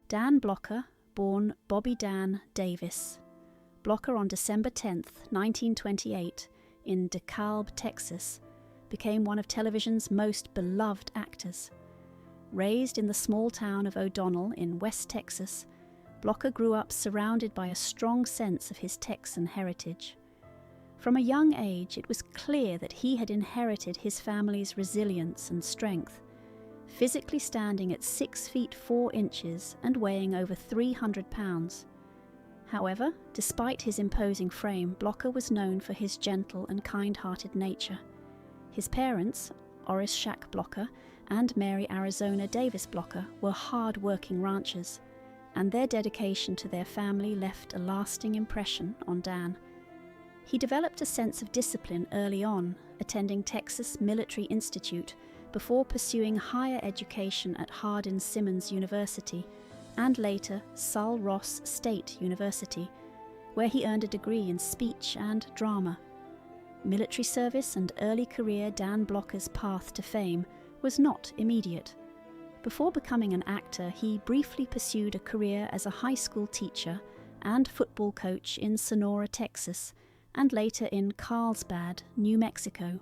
Dan Blocker, born Bobby Dan Davis. Blocker on December 10, 1928, in DeKalb, Texas, became one of television's most beloved actors. Raised in the small town of O'Donnell in West Texas, Blocker grew up surrounded by a strong sense of his Texan heritage. From a young age, it was clear that he had inherited his family's resilience and strength. Physically standing at 6 feet 4 inches and weighing over 300 pounds. However, despite his imposing frame, Blocker was known for his gentle and kind-hearted nature. His parents, Oris Shack Blocker and Mary Arizona Davis Blocker, were hard-working ranchers, and their dedication to their family left a lasting impression on Dan. He developed a sense of discipline early on, attending Texas Military Institute before pursuing higher education at Hardin-Simmons University and later Sul Ross State University, where he earned a degree in speech and drama. Military service and early career Dan Blocker's path to fame was not immediate. Before becoming an actor, he briefly pursued a career as a high school teacher and football coach in Sonora, Texas, and later in Carlsbad, New Mexico.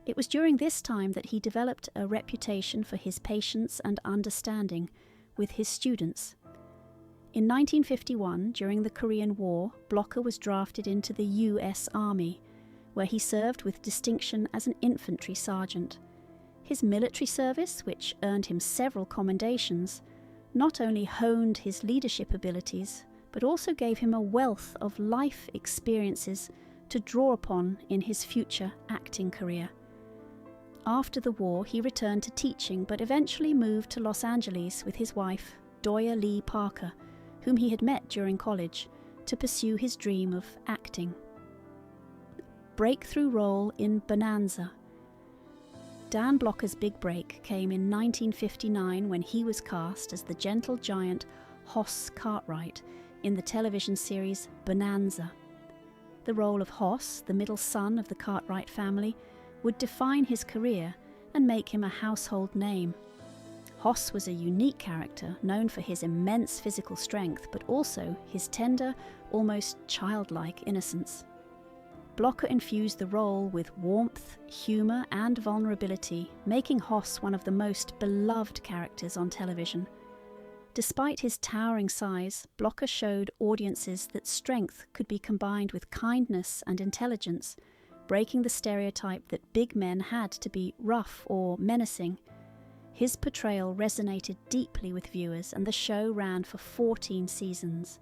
It was during this time that he developed a reputation for his patience and understanding with his students. In 1951, during the Korean War, Blocker was drafted into the U.S. Army, where he served with distinction as an infantry sergeant. His military service, which earned him several commendations, not only honed his leadership abilities, but also gave him a wealth of life experiences to draw upon in his future acting career. After the war, he returned to teaching, but eventually moved to Los Angeles with his wife, Doya Lee Parker, whom he had met during college, to pursue his dream of acting. Breakthrough role in Bonanza. Dan Blocker's big break came in 1959 when he was cast as the gentle giant Hoss Cartwright in the television series Bonanza. The role of Hoss, the middle son of the Cartwright family, would define his career and make him a household name. Hoss was a unique character, known for his immense physical strength, but also his tender, almost childlike innocence. Blocker infused the role with warmth, humour and vulnerability, making Hoss one of the most beloved characters on television. Despite his towering size, Blocker showed audiences that strength could be combined with kindness and intelligence, breaking the stereotype that big men had to be rough or menacing. His portrayal resonated deeply with viewers, and the show ran for 14 seasons,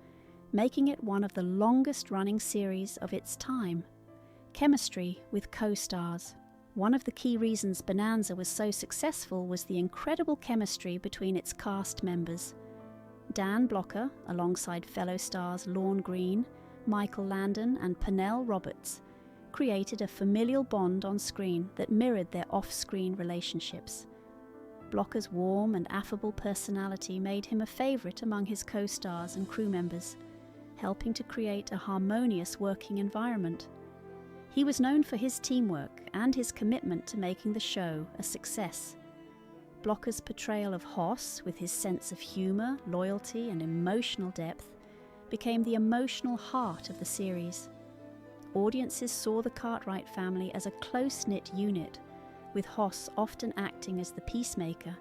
making it one of the longest-running series of its time. Chemistry with co-stars. One of the key reasons Bonanza was so successful was the incredible chemistry between its cast members. Dan Blocker, alongside fellow stars Lorne Greene, Michael Landon and Pernell Roberts, created a familial bond on screen that mirrored their off-screen relationships. Blocker's warm and affable personality made him a favourite among his co-stars and crew members, helping to create a harmonious working environment. He was known for his teamwork and his commitment to making the show a success. Blocker's portrayal of Hoss, with his sense of humour, loyalty and emotional depth, became the emotional heart of the series. Audiences saw the Cartwright family as a close-knit unit, with Hoss often acting as the peacemaker,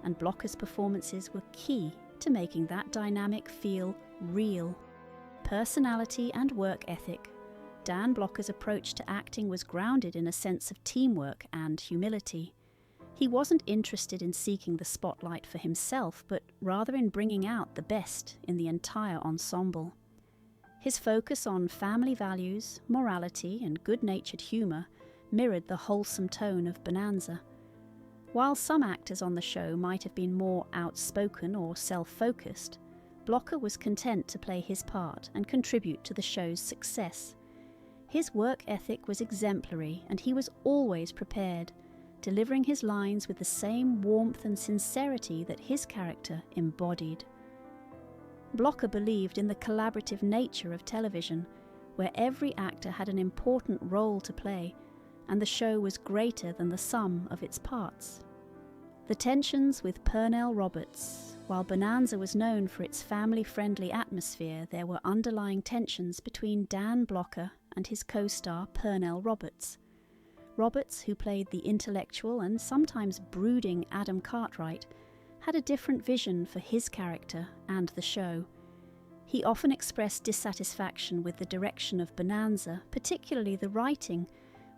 and Blocker's performances were key to making that dynamic feel real. Personality and work ethic. Dan Blocker's approach to acting was grounded in a sense of teamwork and humility. He wasn't interested in seeking the spotlight for himself, but rather in bringing out the best in the entire ensemble. His focus on family values, morality, and good-natured humour mirrored the wholesome tone of Bonanza. While some actors on the show might have been more outspoken or self-focused, Blocker was content to play his part and contribute to the show's success. His work ethic was exemplary, and he was always prepared, delivering his lines with the same warmth and sincerity that his character embodied. Blocker believed in the collaborative nature of television, where every actor had an important role to play, and the show was greater than the sum of its parts. The tensions with Pernell Roberts. While Bonanza was known for its family-friendly atmosphere, there were underlying tensions between Dan Blocker and his co-star Pernell Roberts. Roberts, who played the intellectual and sometimes brooding Adam Cartwright, had a different vision for his character and the show. He often expressed dissatisfaction with the direction of Bonanza, particularly the writing,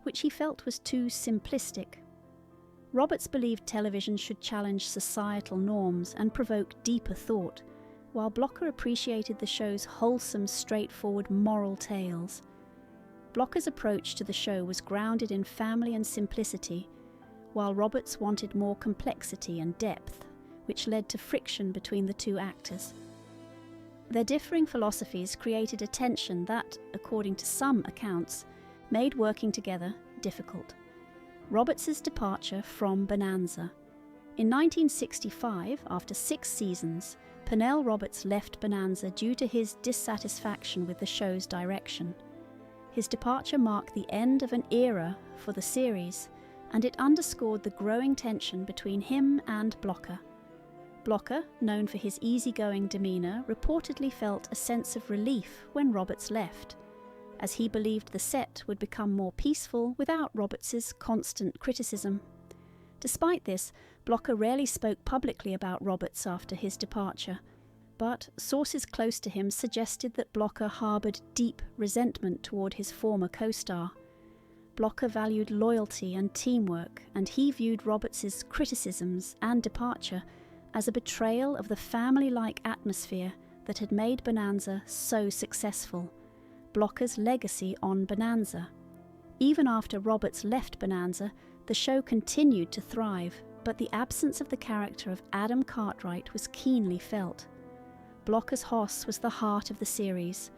which he felt was too simplistic. Roberts believed television should challenge societal norms and provoke deeper thought, while Blocker appreciated the show's wholesome, straightforward moral tales. Blocker's approach to the show was grounded in family and simplicity, while Roberts wanted more complexity and depth, which led to friction between the two actors. Their differing philosophies created a tension that, according to some accounts, made working together difficult. Roberts's departure from Bonanza. In 1965, after 6 seasons, Pernell Roberts left Bonanza due to his dissatisfaction with the show's direction. His departure marked the end of an era for the series, and it underscored the growing tension between him and Blocker. Blocker, known for his easygoing demeanour, reportedly felt a sense of relief when Roberts left, as he believed the set would become more peaceful without Roberts's constant criticism. Despite this, Blocker rarely spoke publicly about Roberts after his departure, but sources close to him suggested that Blocker harboured deep resentment toward his former co-star. Blocker valued loyalty and teamwork, and he viewed Roberts's criticisms and departure as a betrayal of the family-like atmosphere that had made Bonanza so successful, Blocker's legacy on Bonanza. Even after Roberts left Bonanza, the show continued to thrive, but the absence of the character of Adam Cartwright was keenly felt. Blocker's Hoss was the heart of the series,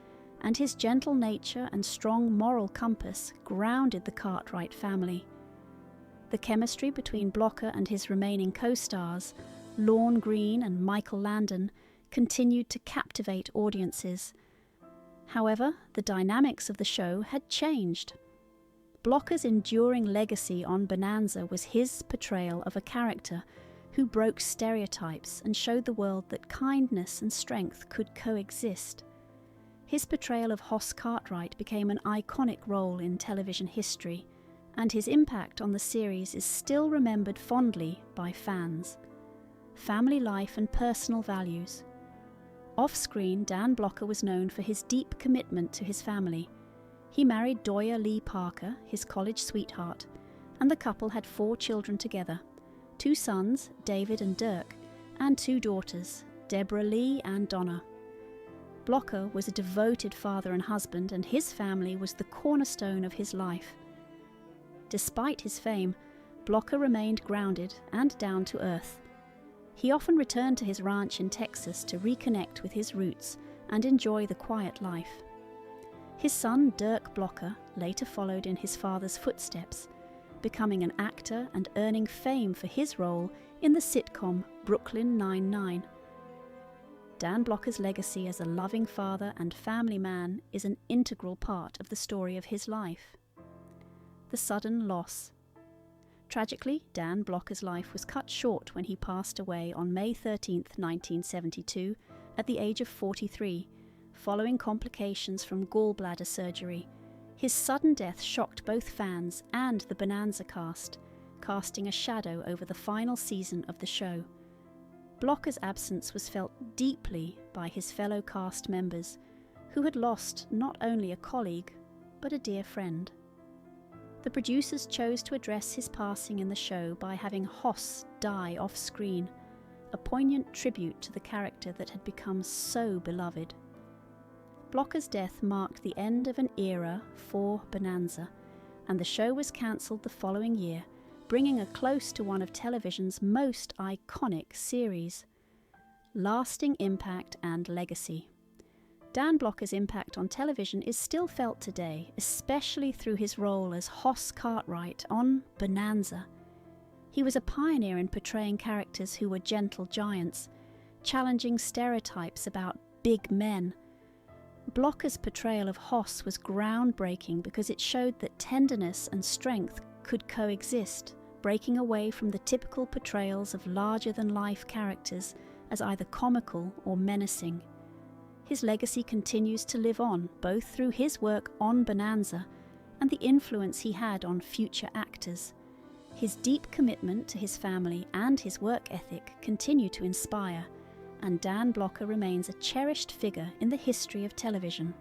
and his gentle nature and strong moral compass grounded the Cartwright family. The chemistry between Blocker and his remaining co-stars, Lorne Greene and Michael Landon, continued to captivate audiences. However, the dynamics of the show had changed. Blocker's enduring legacy on Bonanza was his portrayal of a character who broke stereotypes and showed the world that kindness and strength could coexist. His portrayal of Hoss Cartwright became an iconic role in television history, and his impact on the series is still remembered fondly by fans. Family life and personal values. Off-screen, Dan Blocker was known for his deep commitment to his family. He married Doya Lee Parker, his college sweetheart, and the couple had 4 children together, 2 sons, David and Dirk, and 2 daughters, Deborah Lee and Donna. Blocker was a devoted father and husband, and his family was the cornerstone of his life. Despite his fame, Blocker remained grounded and down to earth. He often returned to his ranch in Texas to reconnect with his roots and enjoy the quiet life. His son, Dirk Blocker, later followed in his father's footsteps, becoming an actor and earning fame for his role in the sitcom Brooklyn Nine-Nine. Dan Blocker's legacy as a loving father and family man is an integral part of the story of his life. The sudden loss. Tragically, Dan Blocker's life was cut short when he passed away on May 13, 1972, at the age of 43, following complications from gallbladder surgery. His sudden death shocked both fans and the Bonanza cast, casting a shadow over the final season of the show. Blocker's absence was felt deeply by his fellow cast members, who had lost not only a colleague, but a dear friend. The producers chose to address his passing in the show by having Hoss die off-screen, a poignant tribute to the character that had become so beloved. Blocker's death marked the end of an era for Bonanza, and the show was cancelled the following year, bringing a close to one of television's most iconic series. Lasting impact and legacy. Dan Blocker's impact on television is still felt today, especially through his role as Hoss Cartwright on Bonanza. He was a pioneer in portraying characters who were gentle giants, challenging stereotypes about big men. Blocker's portrayal of Hoss was groundbreaking because it showed that tenderness and strength could coexist, breaking away from the typical portrayals of larger-than-life characters as either comical or menacing. His legacy continues to live on, both through his work on Bonanza and the influence he had on future actors. His deep commitment to his family and his work ethic continue to inspire, and Dan Blocker remains a cherished figure in the history of television.